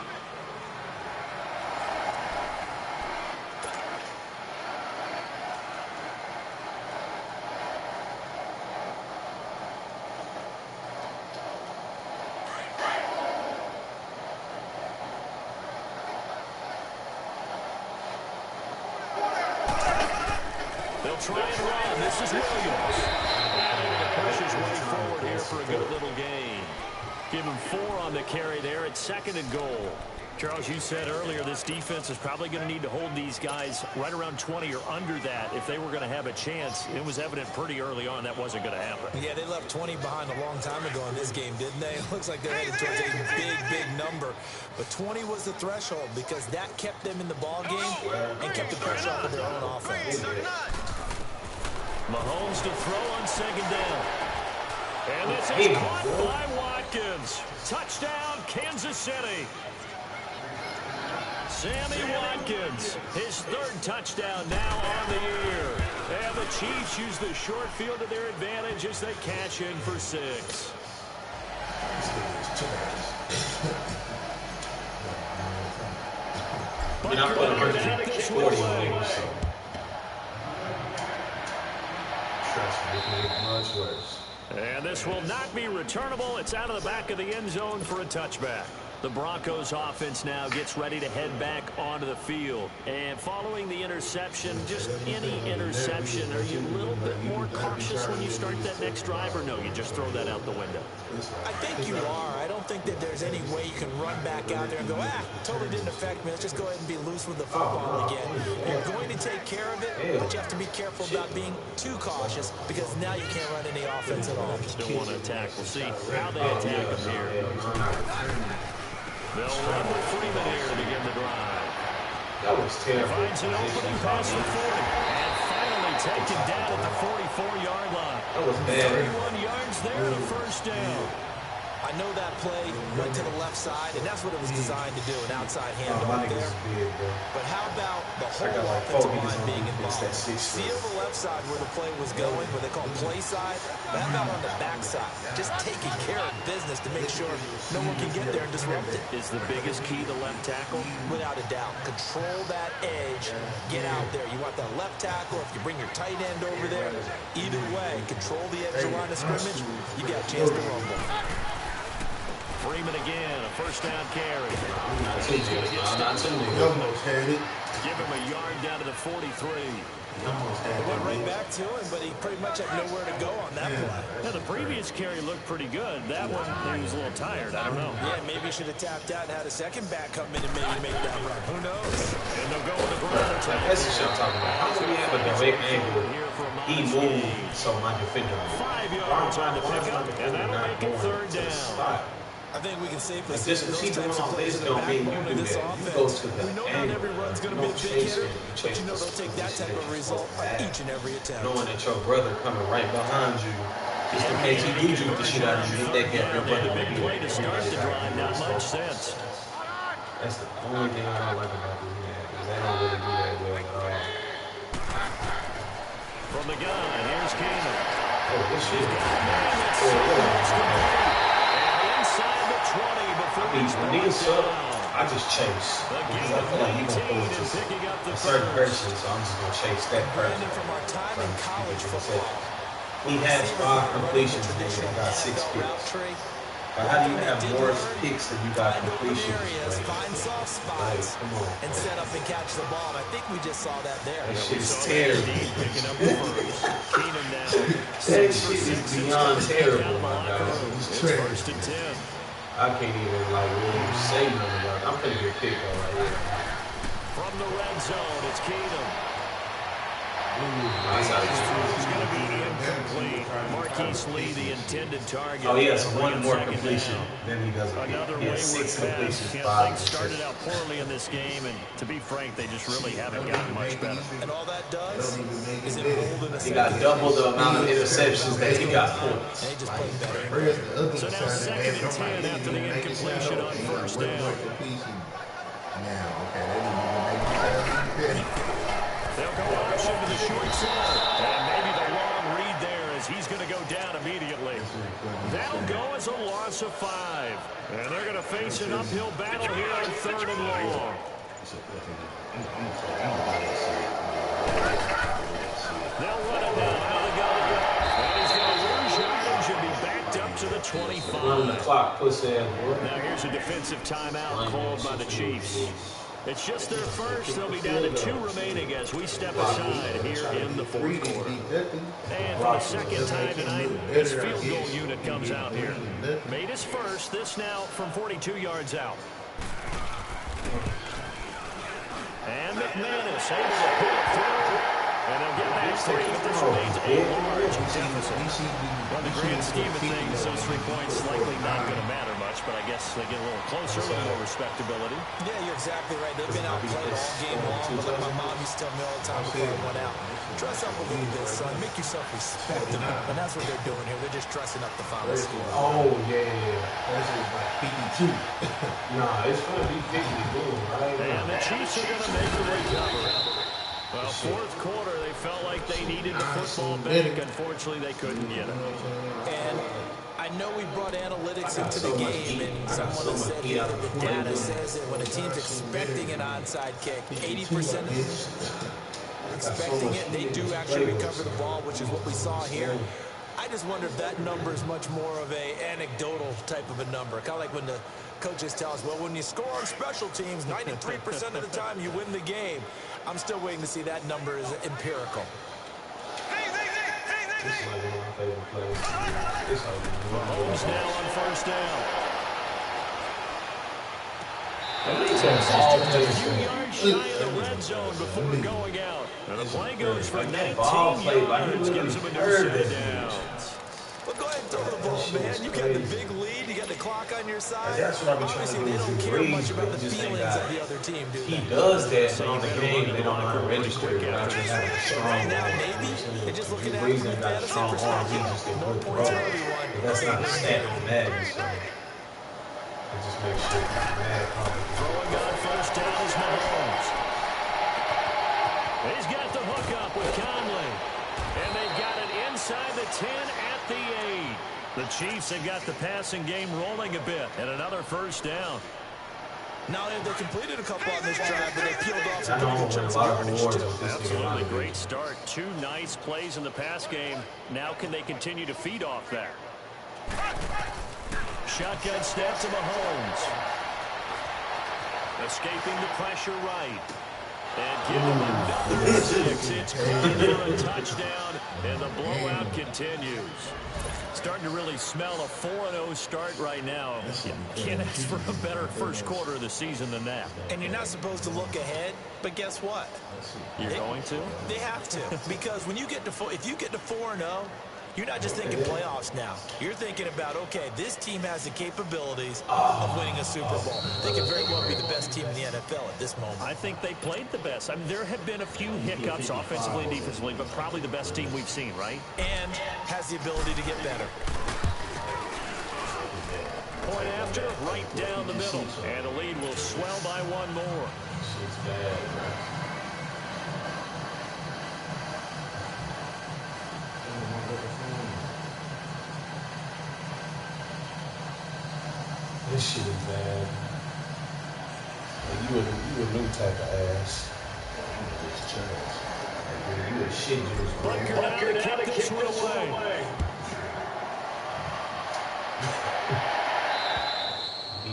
They'll try and run. This is Williams. And able to push his way forward here for a good little gain. Give him 4 on the carry there at 2nd and goal. Charles, you said earlier this defense is probably going to need to hold these guys right around 20 or under that if they were going to have a chance. It was evident pretty early on that wasn't going to happen. Yeah, they left 20 behind a long time ago in this game, didn't they? It looks like they're headed towards a big number. But 20 was the threshold because that kept them in the ball game and kept the pressure off of their own offense. Mahomes to throw on 2nd down. And this is caught by Watkins. Touchdown, Kansas City. Sammy Watkins, his 3rd touchdown now on the year. And the Chiefs use the short field to their advantage as they cash in for 6. I mean, I put 140 on it, so. Trust me, it can get much worse. And this will not be returnable. It's out of the back of the end zone for a touchback. The Broncos offense now gets ready to head back onto the field. And following the interception, just any interception, are you a little bit more cautious when you start that next drive, or no, you just throw that out the window? I think you are. I don't think that there's any way you can run back out there and go, totally didn't affect me. Let's just go ahead and be loose with the football again. You're going to take care of it, but you have to be careful about being too cautious because now you can't run any offense at all. Still want to attack. We'll see how they attack them here. They'll run with Freeman here to begin the drive. That was terrible. Finds an opening pass to 40. And finally taken down at the 44-yard line. That was bad. 31 yards there and a first down. I know that play went to the left side, and that's what it was designed to do, an outside handoff there. But how about the whole offensive line being involved? See on the left side where the play was going, where they call play side? But how about on the back side? Just taking care of business to make sure no one can get there and disrupt it. Is the biggest key the left tackle? Without a doubt. Control that edge. Get out there. You want that left tackle. If you bring your tight end over there, either way, control the edge of the line of scrimmage, you got a chance to rumble. Freeman again, a first down carry. Not too good. Not too good. Almost had it. Give him a yard down to the 43. Almost had It went it. right back to him, but he pretty much had nowhere to go on that play. Now, the previous carry looked pretty good. That one, he was a little tired. I don't know. Yeah, maybe he should have tapped out and had a second back come in and maybe make that run. Who knows? And they'll go with the ground attack. That's the shit I'm talking about. How do we have a direct angle? He moved, so my defender. 5 yards on the pickup, and that'll make it 3rd down. I think we can safely say Just that because he those doing types of all plays this are the don't mean you backbone do of this that. You go offense. to the We know not angle. every run's going to be a big hitter, but you know they'll take that type of result on each and every attempt. Knowing that your brother coming right behind you, just in case he do juke the shit out of you, hit that gap, your brother The will big be play to right start the there. drive, not much sense. That's the only thing I don't like about this man, because they don't really do that well at all. From the gun, here's Keenum. Oh, this shit. Inside the 20 before he's When these suck, I just chase. Because I feel like you're going to pull it to a certain person, so I'm just going to chase that person. Brandon, from our time in college football, He has 5 completions, and I got 6 picks. But how do you have more picks than you got completions? Areas, find soft spots, come on, and set up and catch the ball. I think we just saw that there. That shit is terrible. Picking up the first. Keenum now. That shit is beyond terrible, my guy. It's 1st and 10. I can't even really say nothing about it. I'm gonna get picked on right here. From the red zone, it's Keenum. Nice out It's going to be incomplete. Marquise Lee, the intended target. Oh, he has one more completion. Then he doesn't. Another He has 6 completions. Things started out poorly in this game, and to be frank, they just really haven't gotten much better. And all that does is embolden us. He got double the amount of interceptions that he got points. And he just played better. So now 2nd and 10 after the incompletion on 1st down. They'll go option to the short side. And maybe the long read there as he's going to go down immediately. That'll go as a loss of 5. And they're going to face an uphill battle here on 3rd and long. They'll run it now out of the gun. And he's going to lose yardage and be backed up to the 25. Run the clock, pussy ass boy. Now here's a defensive timeout called by the Chiefs. It's just their first. They'll be down to 2 remaining as we step aside here in the 4th quarter. And for the 2nd time tonight, his field goal unit comes out here. Made his first. This now from 42 yards out. And McManus able to pull it through. And they'll get back 3, but this remains a large deficit. On the grand scheme of things, those 3 points likely not going to matter much, but I guess they get a little closer, a little more respectability. Yeah, you're exactly right. They've been outplayed all game long, but like my mom used to tell me all the time before I went out, dress up a little bit, son. Make yourself respectable. And that's what they're doing here. They're just dressing up the final score. Oh, yeah. That's like 52. Nah, it's going to be 52, right? And the Chiefs are going to make the recovery. Well, 4th quarter, they felt like they needed the football back. Unfortunately, they couldn't get it. And I know we brought analytics into the game, and someone has said here that the data says that when a team's expecting an onside kick, 80% of them expecting it, they do actually recover the ball, which is what we saw here. I just wonder if that number is much more of a anecdotal type of a number. Kind of like when the coaches tell us, well, when you score on special teams, 93% of the time you win the game. I'm still waiting to see that number is empirical. This is like one of my favorite plays. Mahomes now on 1st down. A few yards shy of the red zone before going out. And the play goes for 19 yards, gives him a new set of downs. Well, go ahead and throw the ball, man. You got the big lead. You got the clock on your side. That's what I've been trying to do. They don't care much about the feelings of the other team, do they? He does that on the game. They don't know how to register it. Right now, maybe they're just looking at it from a fantasy perspective. More points for everyone. That's not a stat in Madden, so it just makes shit mad complicated. Throwing on 1st down is Mahomes. He's got the hook up with Conley. And they've got it inside the 10 at the 8. The Chiefs have got the passing game rolling a bit. And another 1st down. Now they completed a couple on this drive, but they peeled off some pretty good chunks of yardage too. Absolutely great start. 2 nice plays in the pass game. Now can they continue to feed off that? Shotgun snap to Mahomes. Escaping the pressure right. And give him another 6. It's caught for a touchdown, and the blowout continues. Starting to really smell a 4-0 start right now. Can't ask for a better 1st quarter of the season than that. And you're not supposed to look ahead, but guess what? You're going to? They have to, because when you get to if you get to 4-0, you're not just thinking playoffs now. You're thinking about, okay, this team has the capabilities of winning a Super Bowl. They could very well be the best team in the NFL at this moment. I think they played the best. I mean, there have been a few hiccups offensively and defensively, but probably the best team we've seen, right? And has the ability to get better. Point after, right down the middle. And the lead will swell by 1 more. Shit's bad, bro. This shit is bad. You a new type of ass. You a shit juice, bro. Bunker now to kick this one away.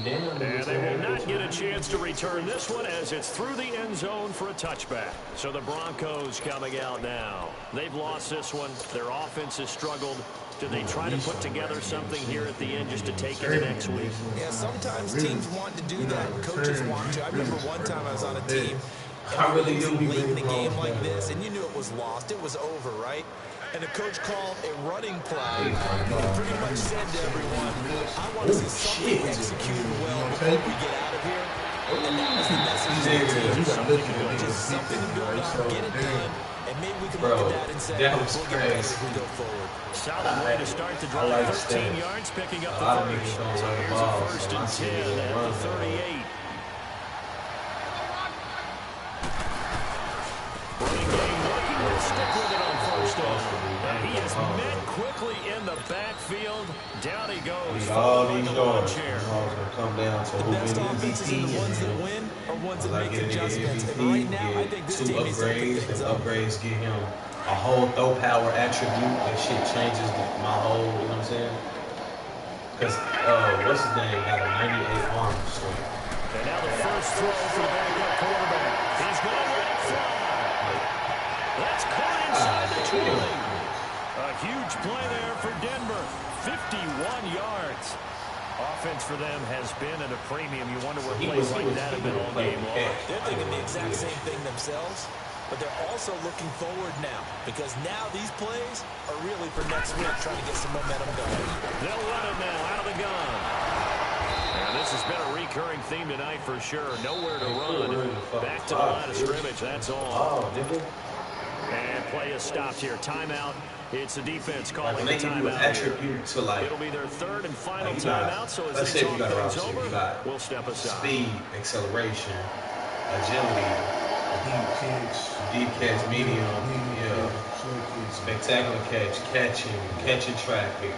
And they will not get a chance to return this one as it's through the end zone for a touchback. So the Broncos coming out now. They've lost this one. Their offense has struggled. Do they try to put together something here at the end just to take it next week? Yeah, sometimes teams want to do that. Coaches want to. I remember one time I was on a team. I really do. Late in the game like this, and you knew it was lost. It was over, right? And the coach called a running play. He pretty much said to everyone, I want to see something executed well before we get out of here. And that was the message to the team. Something to build on, get it done, and maybe we can look at that and say, that was we'll get better as we go forward. Solid way to start the drive. 13 yards, picking up the first. So here's a first and 10 at the 38. Stick with it on first down. And he is met quickly in the backfield. Down he goes. All these yards here. Come down to who Best offenses are the ones that win or ones that make adjustments. And right now, I think this team needs to pick things up. Upgrades get him a whole throw power attribute. That shit changes my whole, you know what I'm saying? Because, what's his name? Got a 98 arm strength. And now the first throw for the backup quarterback. He's going right fly. That's caught inside the 20. A huge play there for Denver. 51 yards. Offense for them has been at a premium. You wonder what plays like that have been all game long. They're thinking the exact same thing themselves, but they're also looking forward now because now these plays are really for next week, trying to get some momentum going. They'll run it now out of the gun. And this has been a recurring theme tonight for sure. Nowhere to run. Back to the line of scrimmage. That's all. And play is stopped here. Timeout. It's the defense calling the timeout here. It'll be their third and final timeout, so as they talk things over, we'll step aside. Speed, acceleration, agility, deep catch, medium, yeah, spectacular catch, catching traffic.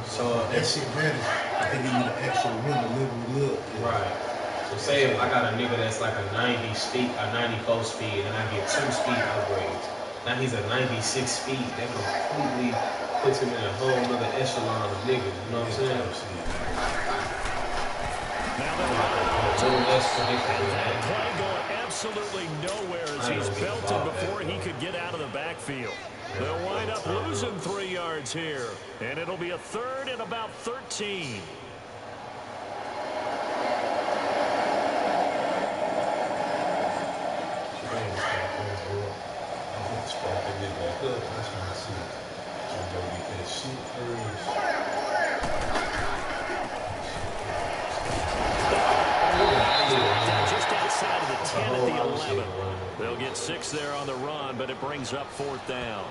So that's it, man. I think you need an extra win to live with. Right. So say if I got a nigga that's like a 94 speed, and I get 2 speed upgrades. Now he's a 96 speed. That completely puts him in a whole other echelon of niggas. You know what I'm saying? That play going absolutely nowhere as he's belted before he could get out of the backfield. They'll wind up losing 3 yards here, and it'll be a third and about 13. Just outside of the 10 at the 11. They'll get 6 there on the run, but it brings up 4th down.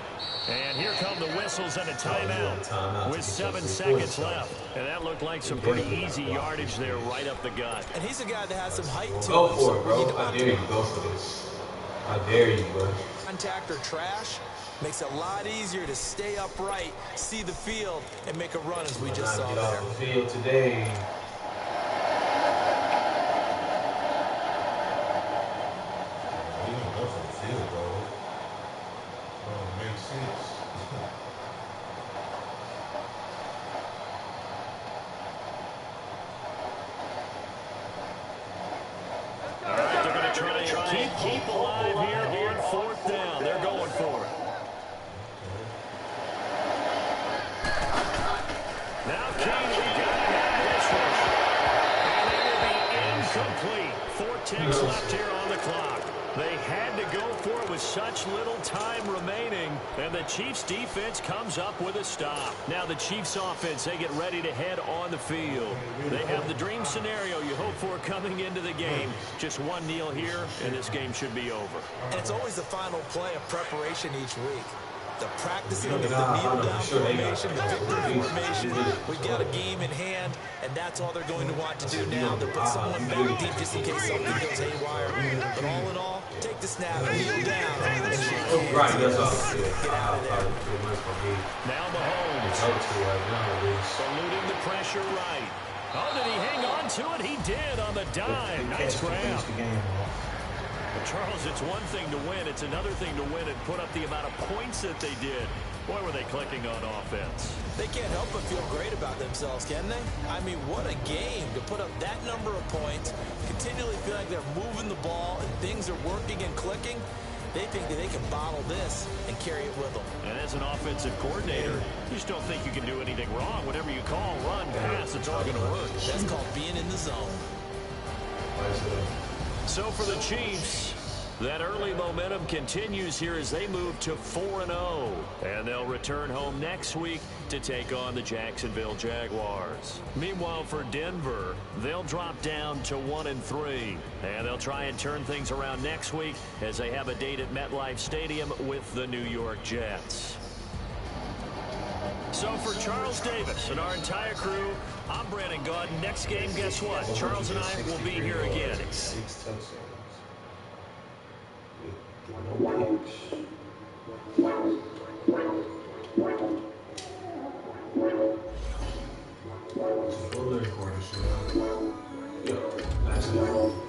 And here come the whistles and a timeout with 7 seconds left. And that looked like some pretty easy yardage there right up the gut. And he's a guy that has some height to him. Go for it, bro. I dare you. Go for this. I dare you, bro. Contact or trash makes it a lot easier to stay upright, see the field, and make a run as we just saw there. there. Off the field today. Keep alive here on 4th down. They're going for it. Now Keeney got to have this one. And it will be incomplete. 4 ticks left here on the clock. They had to go for it with such little time remaining, and the Chiefs' defense comes up with a stop. Now the Chiefs' offense, they get ready to head on the field. They have the dream scenario you hope for coming into the game. Just one kneel here, and this game should be over. And it's always the final play of preparation each week. The practicing of the kneel-down formation, the victory formation. We've got a game in hand, and that's all they're going to want to do now. They'll put someone back deep just in case something goes haywire. But all in all, take the snap, kneel down, and shake hands. Right, that's all. Get out of there. Now Mahomes. Saluting the pressure right. Oh, did he hang on to it? He did on the dime. Nice grab. Charles, it's one thing to win. It's another thing to win and put up the amount of points that they did. Boy, were they clicking on offense. They can't help but feel great about themselves, can they? I mean, what a game to put up that number of points, continually feel like they're moving the ball and things are working and clicking. They think that they can bottle this and carry it with them. And as an offensive coordinator, you just don't think you can do anything wrong. Whatever you call, run, pass, it's all going to work. That's called being in the zone. So for the Chiefs, that early momentum continues here as they move to 4-0. And they'll return home next week to take on the Jacksonville Jaguars. Meanwhile, for Denver, they'll drop down to 1-3. And they'll try and turn things around next week as they have a date at MetLife Stadium with the New York Jets. So for Charles Davis and our entire crew, I'm Brandon Gaudin. Next game, guess what? Charles and I will be here again. 6 touchdowns. Yeah, that's it.